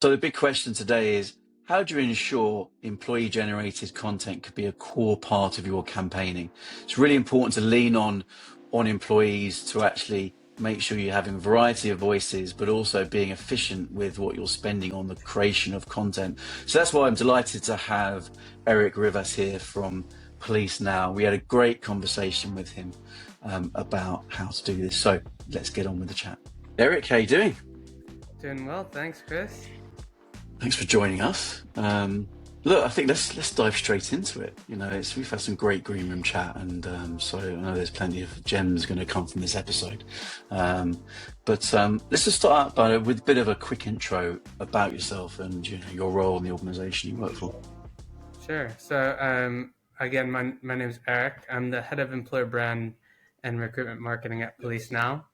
So the big question today is, how do you ensure employee-generated content could be a core part of your campaigning? It's really important to lean on employees to actually make sure you're having a variety of voices, but also being efficient with what you're spending on the creation of content. So that's why I'm delighted to have Erik Rivas here from Police Now. We had a great conversation with him about how to do this. So let's get on with the chat. Erik, how you doing? Doing well, thanks, Chris. Thanks for joining us. Look, I think let's dive straight into it. You know, we've had some great green room chat, and so I know there's plenty of gems going to come from this episode. But let's just start out with a bit of a quick intro about yourself and your role in the organisation you work for. Sure. So again, my name is Erik. I'm the head of employer brand and recruitment marketing at Police Now.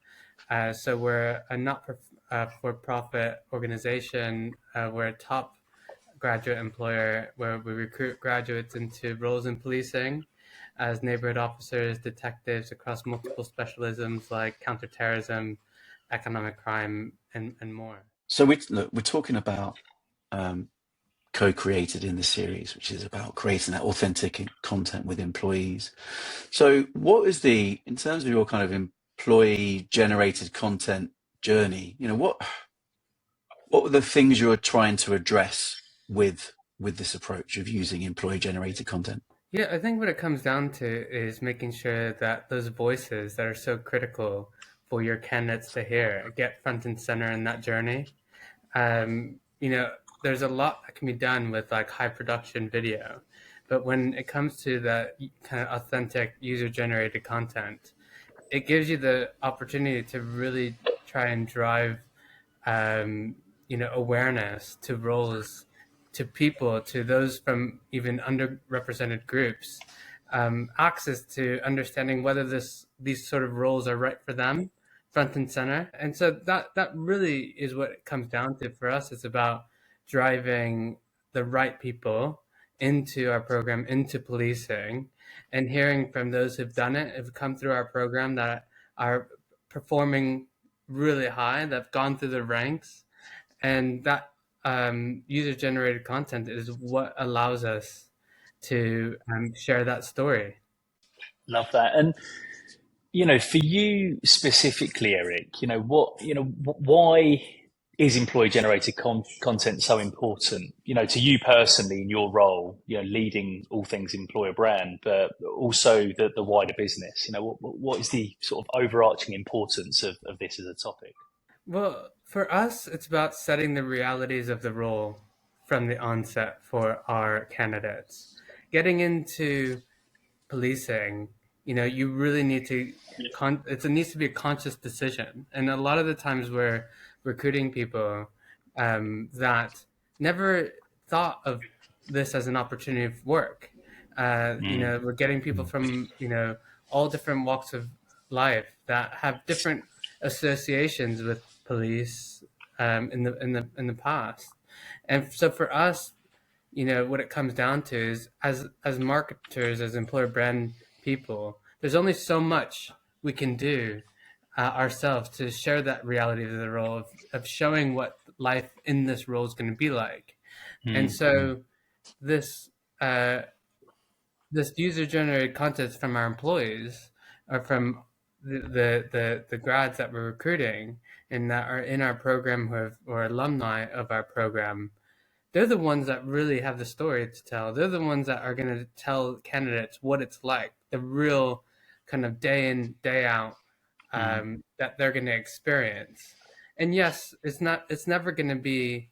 So we're a not-for-profit organization. We're a top graduate employer where we recruit graduates into roles in policing as neighborhood officers, detectives across multiple specialisms like counterterrorism, economic crime, and more. So we're talking about co-created in the series, which is about creating that authentic content with employees. So what is in terms of your kind of employee generated content journey, what were the things you were trying to address with this approach of using employee generated content? Yeah, I think what it comes down to is making sure that those voices that are so critical for your candidates to hear get front and center in that journey. There's a lot that can be done with like high production video, but when it comes to that kind of authentic user generated content, it gives you the opportunity to really try and drive, awareness to roles, to people, to those from even underrepresented groups, access to understanding whether these sort of roles are right for them, front and center. And so that really is what it comes down to for us. It's about driving the right people into our program, into policing, and hearing from those who've done it, have come through our program, that are performing really high, that have gone through the ranks. And that user-generated content is what allows us to share that story. Love that. And, for you specifically, Erik, why is employee-generated content so important, to you personally in your role, leading all things employer brand, but also the wider business? What is the sort of overarching importance of this as a topic? Well, for us, it's about setting the realities of the role from the onset for our candidates. Getting into policing, you really need to, it needs to be a conscious decision. And a lot of the times we're recruiting people that never thought of this as an opportunity of work. We're getting people from, all different walks of life that have different associations with police in the past. And so for us, what it comes down to is as marketers, as employer brand people, there's only so much we can do ourselves to share that reality of the role, of showing what life in this role is going to be like. And so this user generated content from our employees, or from the grads that we're recruiting and that are in our program, or alumni of our program, they're the ones that really have the story to tell. They're the ones that are going to tell candidates what it's like, the real kind of day in, day out that they're going to experience. And yes, it's never going to be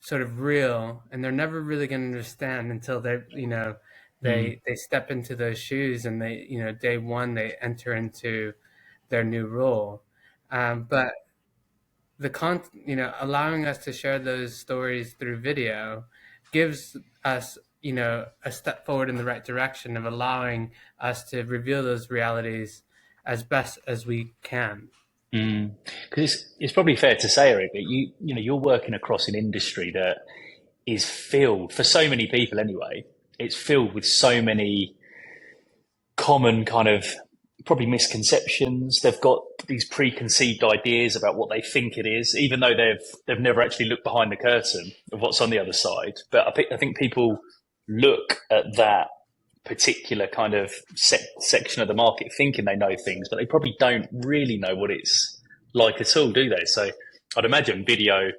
sort of real, and they're never really going to understand until they step into those shoes, and they, day one, they enter into their new role. But allowing us to share those stories through video gives us, a step forward in the right direction of allowing us to reveal those realities as best as we can. Because it's probably fair to say, Erik, that you're working across an industry that is filled, for so many people anyway, it's filled with so many common kind of probably misconceptions. They've got these preconceived ideas about what they think it is, even though they've never actually looked behind the curtain of what's on the other side. But I think people look at that particular kind of section of the market thinking they know things, but they probably don't really know what it's like at all, do they? So I'd imagine video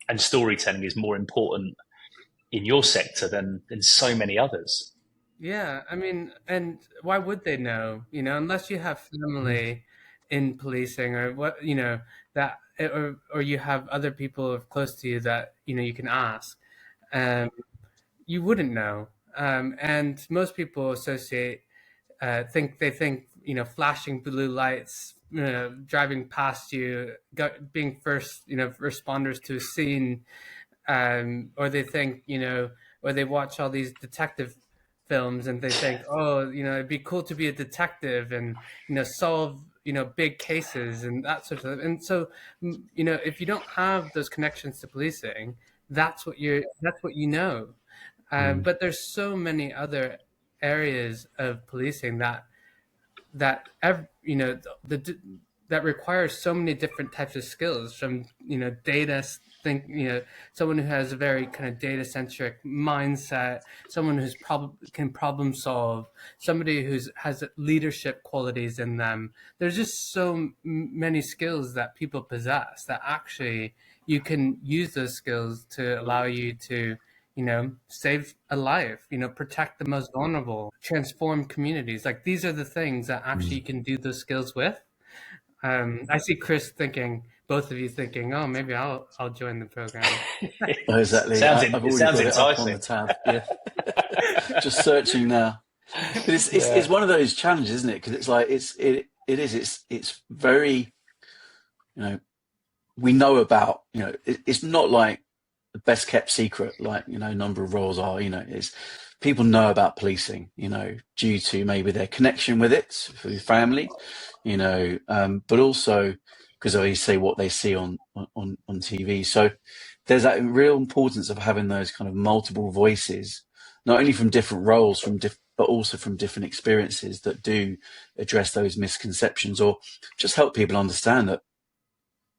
and storytelling is more important in your sector than so many others. Yeah, I mean, and why would they know? Unless you have family in policing, or what, that, or you have other people close to you that you can ask. Um, you wouldn't know. And most people associate, think flashing blue lights, driving past you, being first, responders to a scene, or they think, or they watch all these detective films and they think, oh, it'd be cool to be a detective and solve big cases and that sort of. And so, if you don't have those connections to policing, that's what you know. But there's so many other areas of policing that requires so many different types of skills, from data, someone who has a very kind of data centric mindset, someone who's can problem solve, somebody who's has leadership qualities in them. There's just so many skills that people possess that actually you can use those skills to allow you to save a life, protect the most vulnerable, transform communities. Like, these are the things that actually you can do those skills with. I see Chris thinking, both of you thinking, oh, maybe I'll join the program. Oh, exactly. I've already got it up on the tab. Yeah. Just searching now. But it's one of those challenges, isn't it? Because it's like, it's very, we know about, it's not like the best kept secret, like, a number of roles are, it's people know about policing, due to maybe their connection with it through family, but also because they say what they see on TV. So there's that real importance of having those kind of multiple voices, not only from different roles, but also from different experiences that do address those misconceptions, or just help people understand that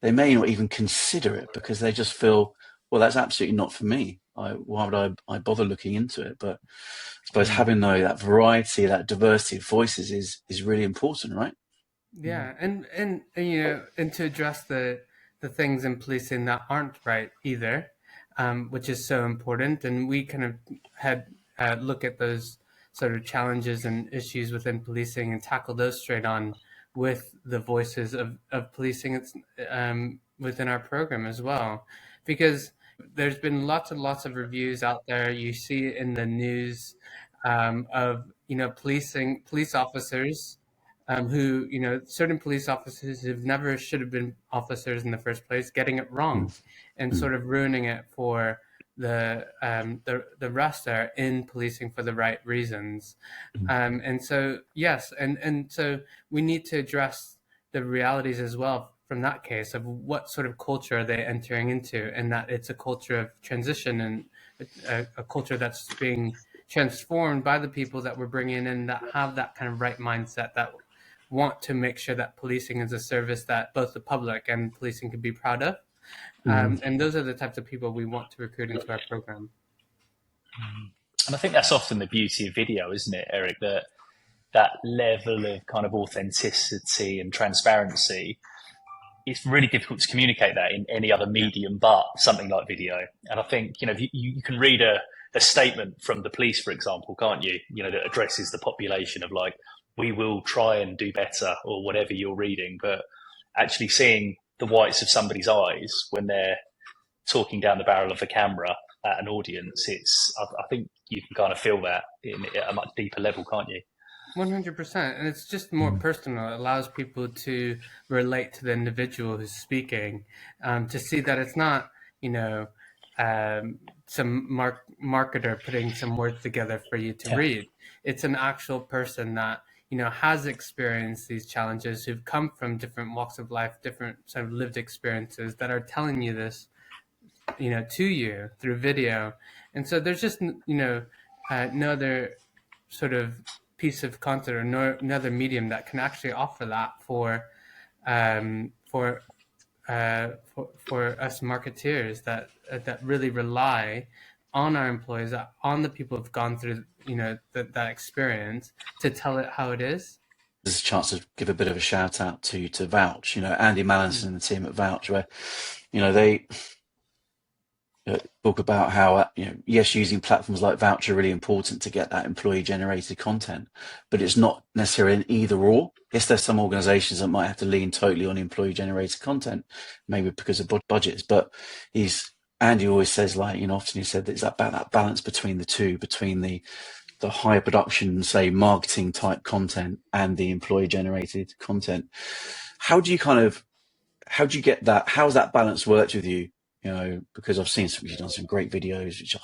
they may not even consider it because they just feel, well, that's absolutely not for me. Why would I bother looking into it? But I suppose having that variety, that diversity of voices is really important, right? Yeah, and to address the things in policing that aren't right either, which is so important. And we kind of had look at those sort of challenges and issues within policing and tackle those straight on with the voices of policing within our program as well, because there's been lots and lots of reviews out there. You see it in the news, of police officers, who, certain police officers who've never should have been officers in the first place, getting it wrong and sort of ruining it for the rest that are in policing for the right reasons. And so, yes, and so we need to address the realities as well from that case of what sort of culture are they entering into, and that it's a culture of transition and a culture that's being transformed by the people that we're bringing in that have that kind of right mindset, that want to make sure that policing is a service that both the public and policing can be proud of. And those are the types of people we want to recruit into our program. And I think that's often the beauty of video, isn't it, Erik? That level of kind of authenticity and transparency, it's really difficult to communicate that in any other medium but something like video. And I think, you can read a statement from the police, for example, can't you? That addresses the population of like, we will try and do better, or whatever you're reading. But actually seeing the whites of somebody's eyes when they're talking down the barrel of the camera at an audience, I think you can kind of feel that at a much deeper level, can't you? 100%. And it's just more personal. It allows people to relate to the individual who's speaking, to see that it's not, some marketer putting some words together for you to read. It's an actual person that, has experienced these challenges, who've come from different walks of life, different sort of lived experiences, that are telling you this, to you through video. And so there's just, no other sort of piece of content or no another medium that can actually offer that for us marketeers that really rely on our employees, on the people who've gone through that experience to tell it how it is. There's a chance to give a bit of a shout out to Vouch, Andy Mallinson and the team at Vouch, where they talk about how yes, using platforms like Vouch are really important to get that employee generated content, but it's not necessarily an either or. Yes, there's some organizations that might have to lean totally on employee generated content, maybe because of budgets, but Andy always says, often he said that it's about that balance between the two, between the higher production, say, marketing type content and the employee generated content. How do you get that? How's that balance worked with you? Because I've seen you've done some great videos, which are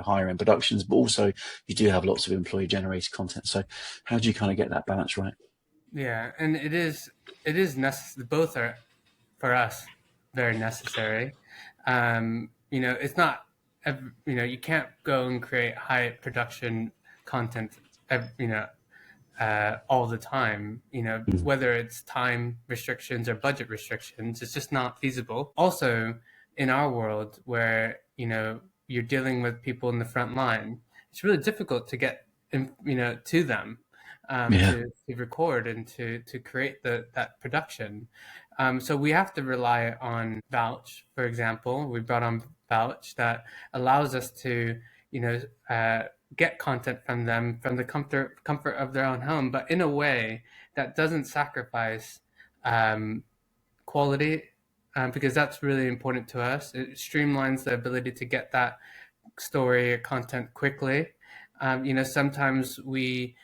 higher end productions, but also you do have lots of employee generated content. So how do you kind of get that balance right? Yeah. And it is necessary. Both are, for us, very necessary. It's not, you can't go and create high production content, all the time, whether it's time restrictions or budget restrictions, it's just not feasible. Also, in our world where, you're dealing with people in the front line, it's really difficult to get, to them, to record and to create that production. So we have to rely on Vouch, for example. We brought on Vouch that allows us to, get content from them from the comfort of their own home, but in a way that doesn't sacrifice quality, because that's really important to us. It streamlines the ability to get that story or content quickly. Sometimes we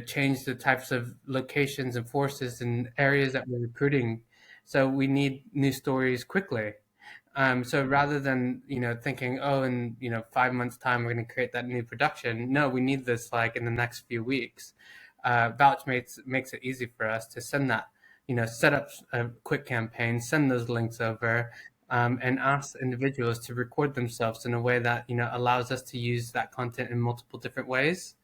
change the types of locations and forces and areas that we're recruiting, so we need new stories quickly. So rather than, thinking, oh, in, 5 months time, we're going to create that new production. No, we need this in the next few weeks. Vouch makes it easy for us to send that, set up a quick campaign, send those links over, and ask individuals to record themselves in a way that, allows us to use that content in multiple different ways.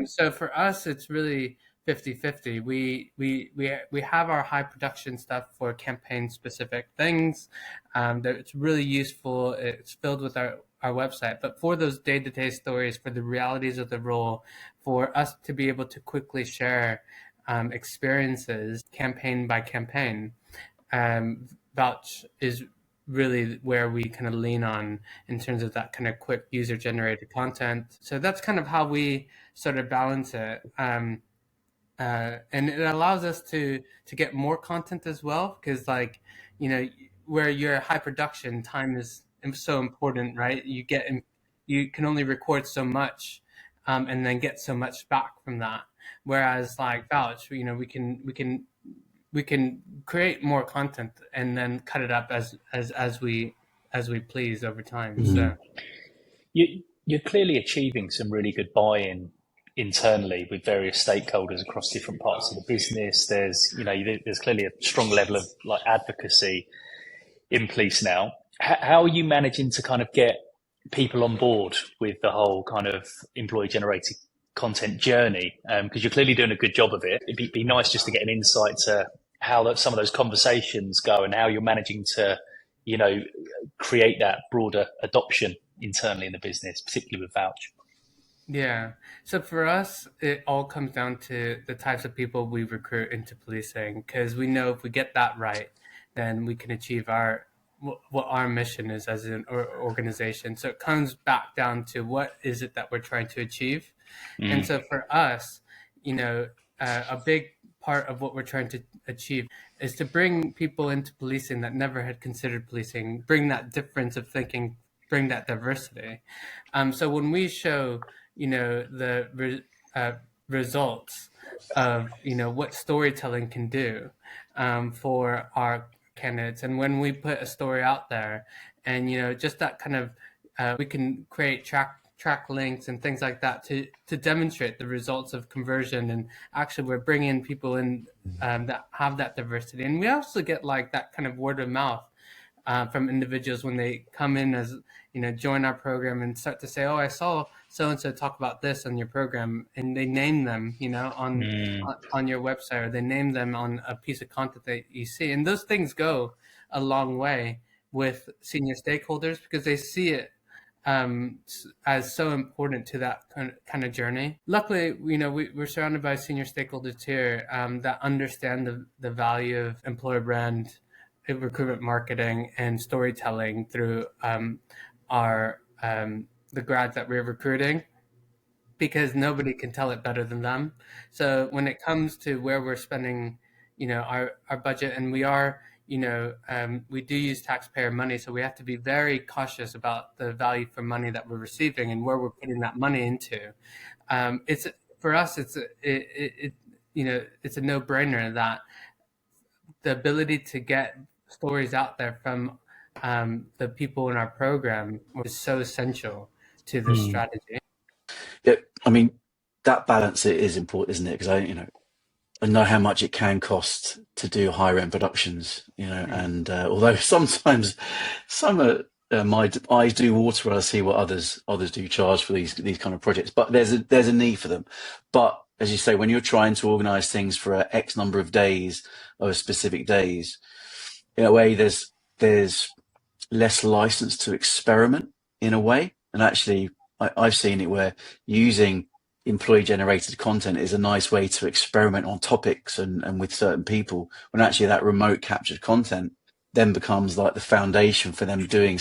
So for us, it's really 50-50. We have our high production stuff for campaign specific things. That it's really useful. It's filled with our website. But for those day-to-day stories, for the realities of the role, for us to be able to quickly share experiences campaign by campaign, Vouch is really where we kind of lean on in terms of that kind of quick user generated content. So that's kind of how we sort of balance it. And it allows us to get more content as well, because where you're high production, time is so important, right? You can only record so much, and then get so much back from that. Whereas Vouch, we can create more content and then cut it up as we please over time. Mm-hmm. So you're clearly achieving some really good buy-in internally with various stakeholders across different parts of the business. There's clearly a strong level of advocacy in place now. How are you managing to kind of get people on board with the whole kind of employee generated content journey? Because you're clearly doing a good job of it. It'd be nice just to get an insight to how some of those conversations go and how you're managing to, create that broader adoption internally in the business, particularly with Vouch. Yeah. So for us, it all comes down to the types of people we recruit into policing, because we know if we get that right, then we can achieve what our mission is as an organization. So it comes back down to what is it that we're trying to achieve. And so for us, a big part of what we're trying to achieve is to bring people into policing that never had considered policing, bring that difference of thinking, bring that diversity. So when we show the results of what storytelling can do for our candidates, and when we put a story out there, and just that kind of we can create track links and things like that to demonstrate the results of conversion, and actually we're bringing people in that have that diversity, and we also get that kind of word of mouth from individuals when they come in as, join our program and start to say, oh, I saw so-and-so talk about this on your program, and they name them, on your website, or they name them on a piece of content that you see. And those things go a long way with senior stakeholders because they see it as so important to that kind of journey. Luckily, we're surrounded by senior stakeholders here that understand the value of employer brand, recruitment marketing, and storytelling through our the grads that we're recruiting, because nobody can tell it better than them. So when it comes to where we're spending, our budget, and we do use taxpayer money, so we have to be very cautious about the value for money that we're receiving and where we're putting that money into. It's for us, it's a no-brainer that the ability to get stories out there from the people in our program was so essential to this strategy. Yeah, I mean, that balance is important, isn't it? Because I know how much it can cost to do higher end productions, and although sometimes some my eyes do water when I see what others do charge for these kind of projects, but there's a need for them. But as you say, when you're trying to organise things for a X number of days or specific days, in a way, there's less license to experiment in a way. And actually, I've seen it where using employee generated content is a nice way to experiment on topics and with certain people, when actually that remote captured content then becomes like the foundation for them doing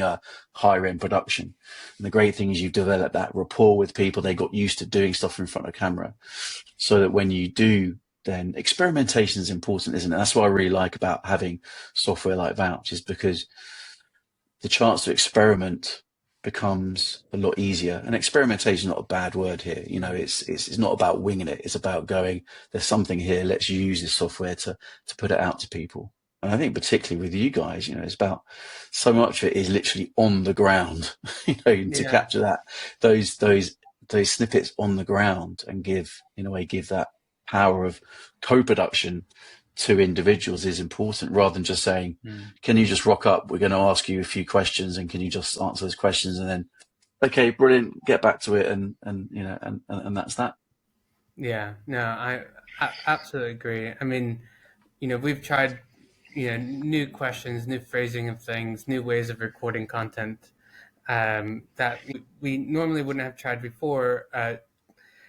a higher end production. And the great thing is you develop that rapport with people. They got used to doing stuff in front of camera, so that when you do, then experimentation is important, isn't it? That's what I really like about having software like Vouch, is because the chance to experiment becomes a lot easier. And experimentation is not a bad word here. It's not about winging it. It's about going, there's something here. Let's use this software to put it out to people. And I think particularly with you guys, it's about, so much of it is literally on the ground, to capture those snippets on the ground and give that power of co-production to individuals is important, rather than just saying, can you just rock up? We're going to ask you a few questions, and can you just answer those questions? And then, okay, brilliant, get back to it. And that's that. Yeah, no, I absolutely agree. I mean, we've tried, new questions, new phrasing of things, new ways of recording content that we normally wouldn't have tried before,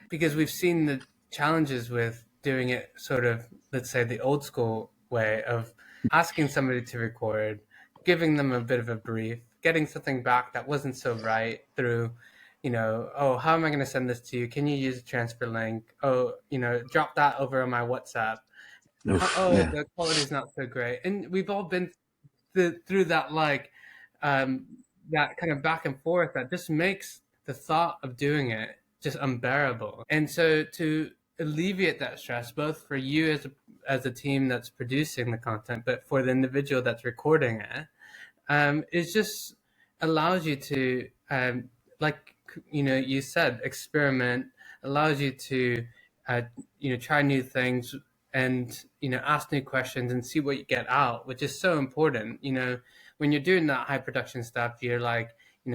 because we've seen the challenges with doing it sort of, let's say, the old school way of asking somebody to record, giving them a bit of a brief, getting something back that wasn't so right through, oh, how am I going to send this to you? Can you use a transfer link? Oh, drop that over on my WhatsApp. The quality is not so great. And we've all been through that, that kind of back and forth that just makes the thought of doing it just unbearable. And so to alleviate that stress, both for you as a team that's producing the content, but for the individual that's recording it, it just allows you to, you said, experiment, allows you to, try new things and, ask new questions and see what you get out, which is so important. When you're doing that high production stuff, you're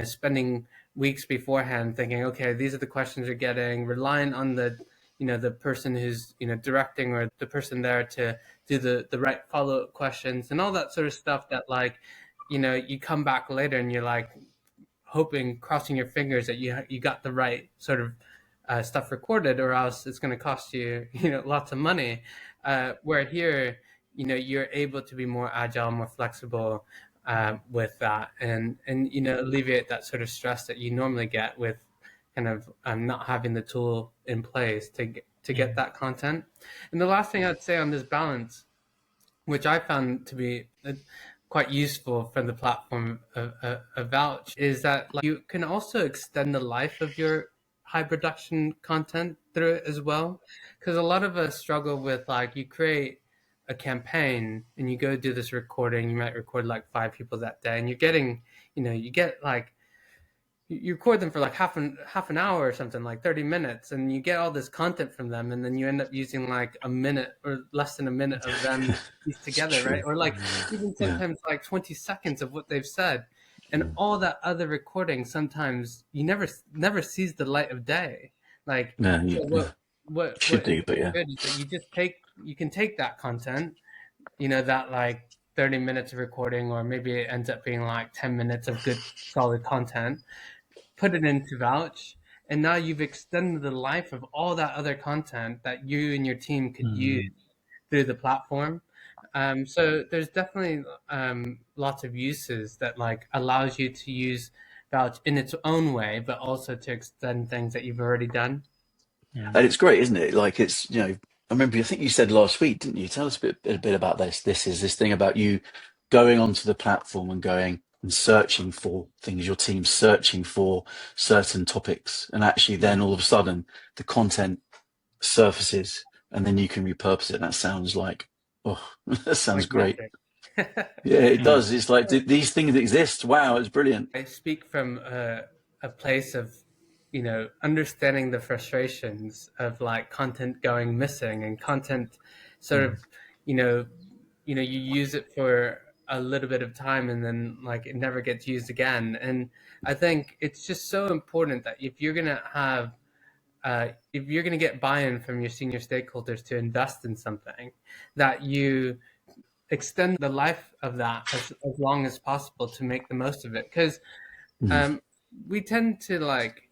spending weeks beforehand thinking, okay, these are the questions you're getting, relying on the person who's, directing, or the person there to do the right follow-up questions and all that sort of stuff that you come back later and you're hoping, crossing your fingers that you got the right sort of stuff recorded, or else it's going to cost you, lots of money. Where here, you're able to be more agile, more flexible with that, and alleviate that sort of stress that you normally get with kind of not having the tool in place to get that content. And the last thing I'd say on this balance, which I found to be quite useful from the platform of Vouch, is that you can also extend the life of your high production content through it as well. Because a lot of us struggle with you create a campaign and you go do this recording, you might record 5 people that day, and you're getting, you get you record them for like half an hour or something, like 30 minutes, and you get all this content from them, and then you end up using like a minute or less than a minute of them pieced It's together, right? true. Or like even Yeah. sometimes like 20 seconds of what they've said, and all that other recording sometimes you never sees the light of day. Like, Yeah, so yeah. Should what is do, but yeah. good is that you can take that content, that like 30 minutes of recording, or maybe it ends up being like 10 minutes of good solid content, put it into Vouch, and now you've extended the life of all that other content that you and your team could use through the platform. So there's definitely lots of uses that like allows you to use Vouch in its own way, but also to extend things that you've already done. And it's great, isn't it? Like it's, I remember, I think you said last week, didn't you? Tell us a bit about this. This is this thing about you going onto the platform and going and searching for things, your team's searching for certain topics. And actually then all of a sudden the content surfaces and then you can repurpose it. That sounds like, oh, that sounds Like great. magic. Yeah, it does. It's like these things exist. Wow, it's brilliant. I speak from a place of, understanding the frustrations of like content going missing and content sort of, you use it for a little bit of time and then like it never gets used again. And I think it's just so important that if you're going to have, if you're going to get buy-in from your senior stakeholders to invest in something, that you extend the life of that as long as possible to make the most of it. Because we tend to like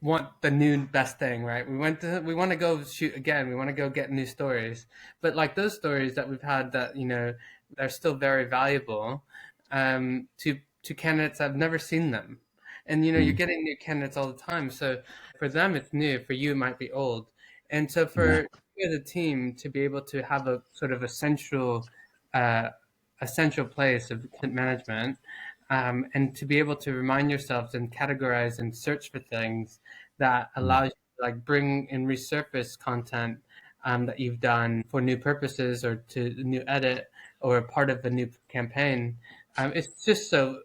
want the new best thing, right? We want to go shoot again. We want to go get new stories, but like those stories that we've had that they're still very valuable to candidates that have never seen them, and you're getting new candidates all the time. So for them it's new, for you it might be old, and so for you, the team, to be able to have a sort of a central place of content management, and to be able to remind yourselves and categorize and search for things that allows you to like bring and resurface content that you've done for new purposes or to new edit or part of a new campaign. It's just so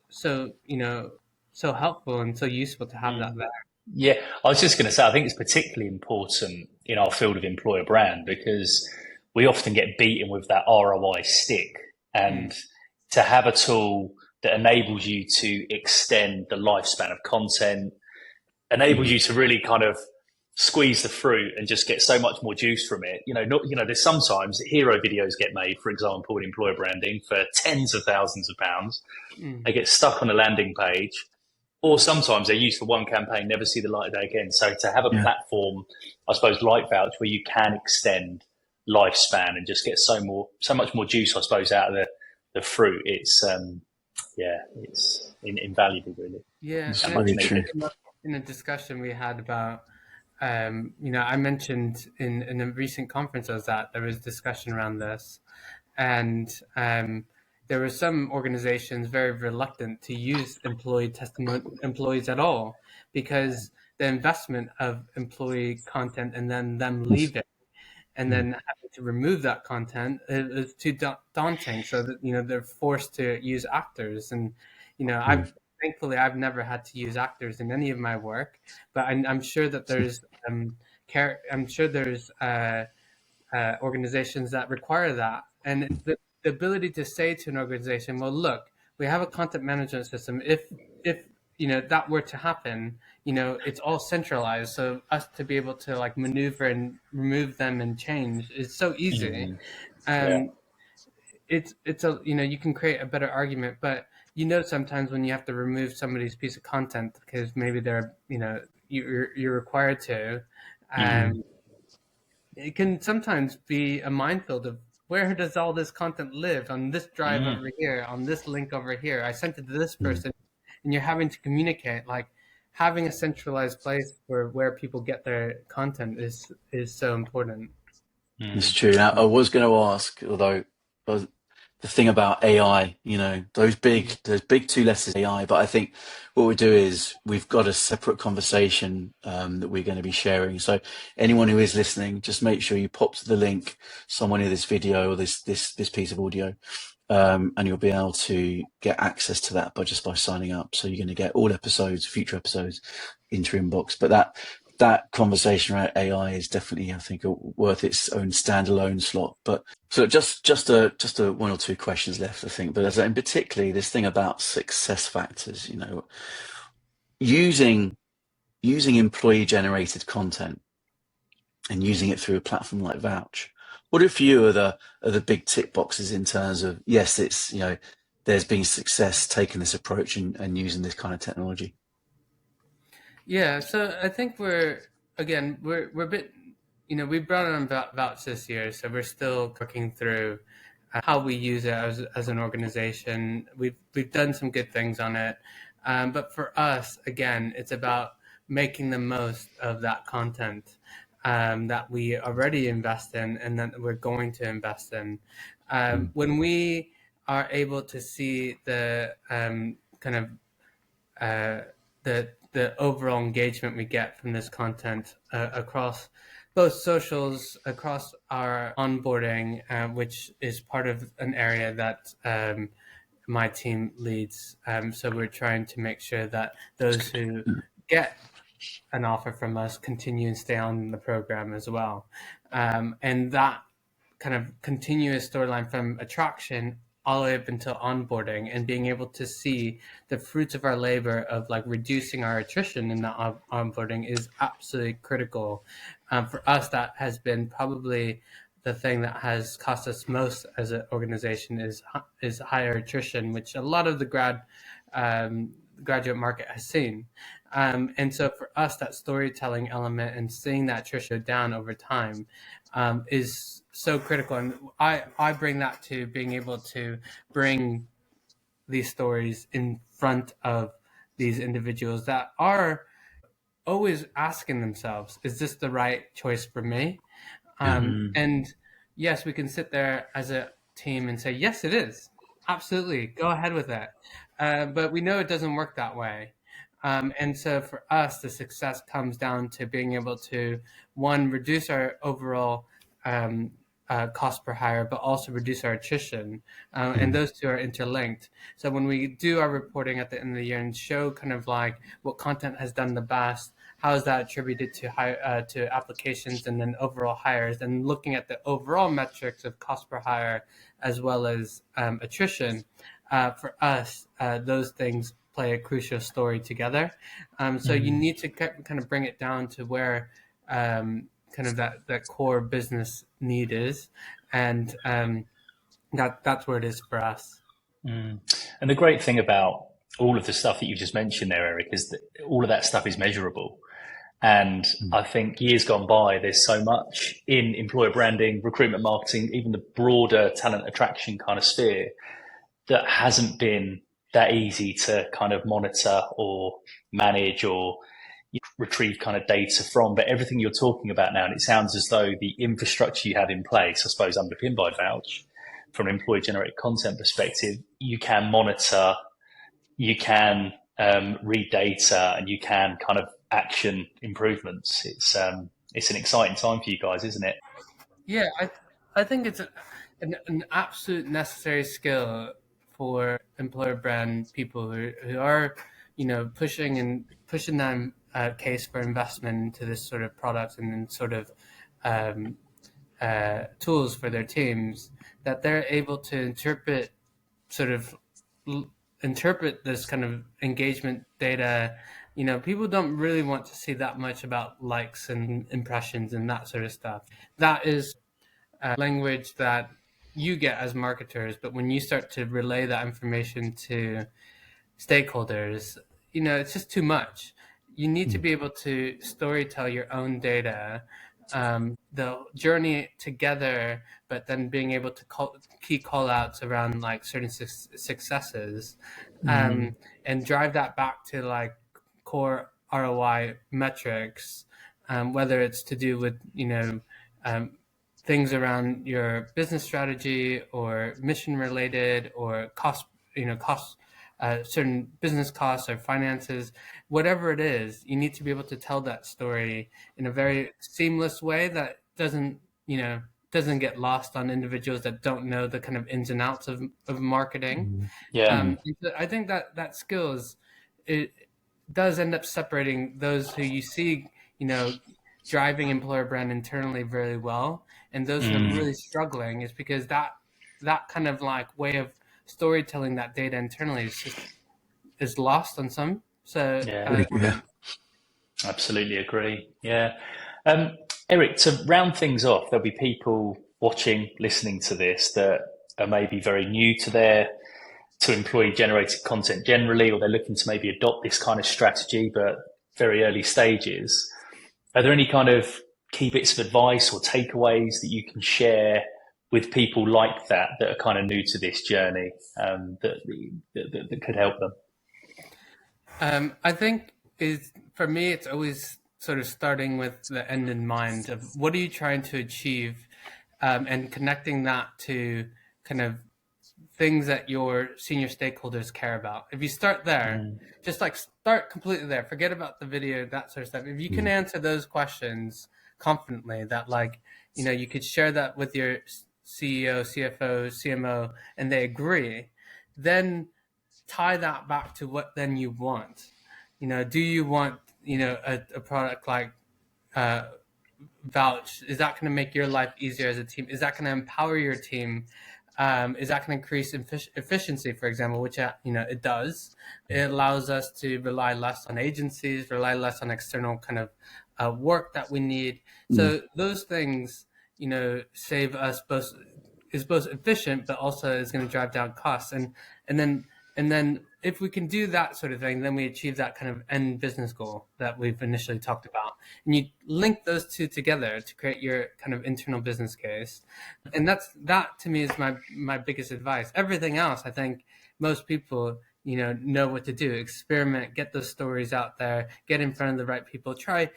helpful and so useful to have that there. Yeah, I was just going to say, I think it's particularly important in our field of employer brand because we often get beaten with that ROI stick. And to have a tool that enables you to extend the lifespan of content, enables you to really kind of squeeze the fruit and just get so much more juice from it. There's sometimes hero videos get made, for example, in employer branding for tens of thousands of pounds. They get stuck on a landing page. Or sometimes they're used for one campaign, never see the light of day again. So to have a platform, I suppose, like Vouch, where you can extend lifespan and just get so much more juice, I suppose, out of the fruit, it's invaluable, really. Yeah, It's and really true. in a discussion we had about, I mentioned in a recent conference I was at, there was discussion around this, and there were some organizations very reluctant to use employees at all because the investment of employee content and then them leaving and then having to remove that content is too daunting. So that they're forced to use actors, and thankfully I've never had to use actors in any of my work, but I'm sure that there's organizations that require that, and the ability to say to an organization, well, look, we have a content management system. If that were to happen, it's all centralized. So us to be able to like maneuver and remove them and change is so easy. It's you can create a better argument, but sometimes when you have to remove somebody's piece of content because maybe they're you're required to, it can sometimes be a minefield of where does all this content live, on this drive over here, on this link over here. I sent it to this person, and you're having to communicate. Like having a centralized place for where people get their content is so important. It's true. Now, I was going to ask, although the thing about AI, those big two letters AI, but I think what we do is we've got a separate conversation that we're going to be sharing. So anyone who is listening, just make sure you pop to the link somewhere near this video or this piece of audio, and you'll be able to get access to that by signing up. So you're going to get all episodes, future episodes, into your inbox. But that conversation around AI is definitely, I think, worth its own standalone slot. But so just a one or two questions left, I think. But in particularly this thing about success factors, using employee generated content and using it through a platform like Vouch. What are a few of the big tick boxes in terms of, yes, it's, there's been success taking this approach and using this kind of technology? Yeah, so I think we're a bit, we brought on Vouch this year, so we're still working through how we use it as an organization. We've done some good things on it, but for us, again, it's about making the most of that content that we already invest in and that we're going to invest in. When we are able to see the kind of the overall engagement we get from this content across both socials, across our onboarding, which is part of an area that my team leads. So we're trying to make sure that those who get an offer from us continue and stay on the program as well. And that kind of continuous storyline from attraction all the way up until onboarding and being able to see the fruits of our labor of like reducing our attrition in the onboarding is absolutely critical. For us, that has been probably the thing that has cost us most as an organization is higher attrition, which a lot of the graduate market has seen. And so for us, that storytelling element and seeing that attrition down over time is so critical. And I bring that to being able to bring these stories in front of these individuals that are always asking themselves, is this the right choice for me? And yes, we can sit there as a team and say, yes, it is. Absolutely. Go ahead with it. But we know it doesn't work that way. And so for us, the success comes down to being able to, one, reduce our overall cost per hire, but also reduce our attrition. And those two are interlinked. So when we do our reporting at the end of the year and show kind of like what content has done the best, how is that attributed to applications and then overall hires, and looking at the overall metrics of cost per hire as well as attrition, for us, those things play a crucial story together. So you need to kind of bring it down to where kind of that core business need is, and that's where it is for us. And the great thing about all of the stuff that you just mentioned there, Erik, is that all of that stuff is measurable. And I think years gone by, there's so much in employer branding, recruitment marketing, even the broader talent attraction kind of sphere that hasn't been that easy to kind of monitor or manage or retrieve kind of data from. But everything you're talking about now, and it sounds as though the infrastructure you have in place, I suppose underpinned by Vouch, from an employee generated content perspective, you can monitor, you can read data, and you can kind of action improvements. It's an exciting time for you guys, isn't it? Yeah, I think it's an absolute necessary skill for employer brand people who are, pushing them case for investment into this sort of product and sort of tools for their teams, that they're able to interpret this kind of engagement data. People don't really want to see that much about likes and impressions and that sort of stuff. That is language that you get as marketers, but when you start to relay that information to stakeholders, it's just too much. You need to be able to storytell your own data, the journey together, but then being able to key call outs around like certain successes, and drive that back to like core ROI metrics, whether it's to do with, things around your business strategy or mission related or cost, certain business costs or finances, whatever it is, you need to be able to tell that story in a very seamless way that doesn't doesn't get lost on individuals that don't know the kind of ins and outs of marketing. I think that skills, it does end up separating those who you see, driving employer brand internally very well, and those who are really struggling, is because that kind of like way of storytelling that data internally is lost on some. So absolutely agree. Erik, to round things off, there'll be people watching, listening to this that are maybe very new to employee generated content generally, or they're looking to maybe adopt this kind of strategy, but very early stages. Are there any kind of key bits of advice or takeaways that you can share with people like that are kind of new to this journey, that could help them? I think for me, it's always sort of starting with the end in mind of what are you trying to achieve, and connecting that to kind of things that your senior stakeholders care about. If you start there, just like start completely there, forget about the video, that sort of stuff. If you can answer those questions confidently, that like, you could share that with your CEO, CFO, CMO, and they agree, then tie that back to what then you want. Do you want, a product like Vouch? Is that going to make your life easier as a team? Is that going to empower your team? Is that going to increase efficiency, for example, which, it does. It allows us to rely less on agencies, rely less on external kind of work that we need. So those things, save us both efficient, but also is going to drive down costs. And then if we can do that sort of thing, then we achieve that kind of end business goal that we've initially talked about. And you link those two together to create your kind of internal business case. And that to me is my biggest advice. Everything else, I think most people, know what to do. Experiment, get those stories out there, get in front of the right people, try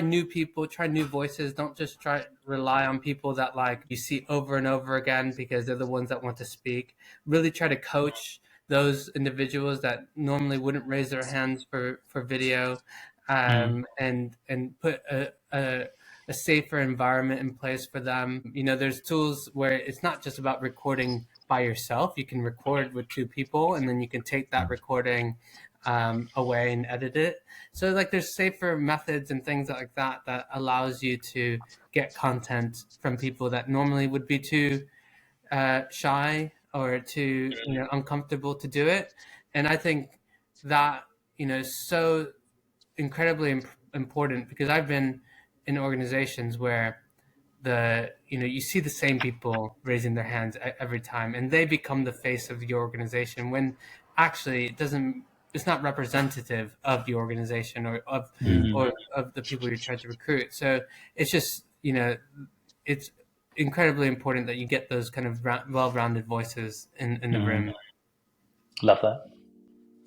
new people, try new voices. Don't just rely on people that like you see over and over again because they're the ones that want to speak. Really try to coach those individuals that normally wouldn't raise their hands for video, and put a safer environment in place for them. There's tools where it's not just about recording by yourself. You can record with two people, and then you can take that recording away and edit it. So like there's safer methods and things like that allows you to get content from people that normally would be too shy or too uncomfortable to do it. And I think that is so incredibly important, because I've been in organizations where you see the same people raising their hands every time, and they become the face of your organization, when actually it's not representative of your organization or of the people you're trying to recruit. So it's just it's incredibly important that you get those kind of well-rounded voices in the room. Love that.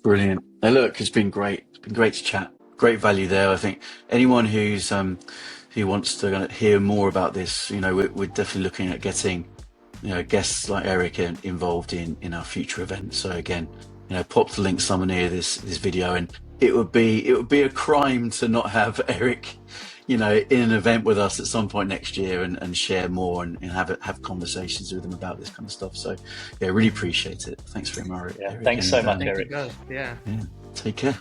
Brilliant. Now look, it's been great. It's been great to chat. Great value there. I think anyone who's who wants to hear more about this, we're definitely looking at getting guests like Erik involved in our future events. So again, pop the link somewhere near this video, and it would be a crime to not have Erik in an event with us at some point next year and share more and have conversations with them about this kind of stuff. So yeah, really appreciate it. Thanks very much. Yeah, thanks so much, Erik. Yeah. Take care.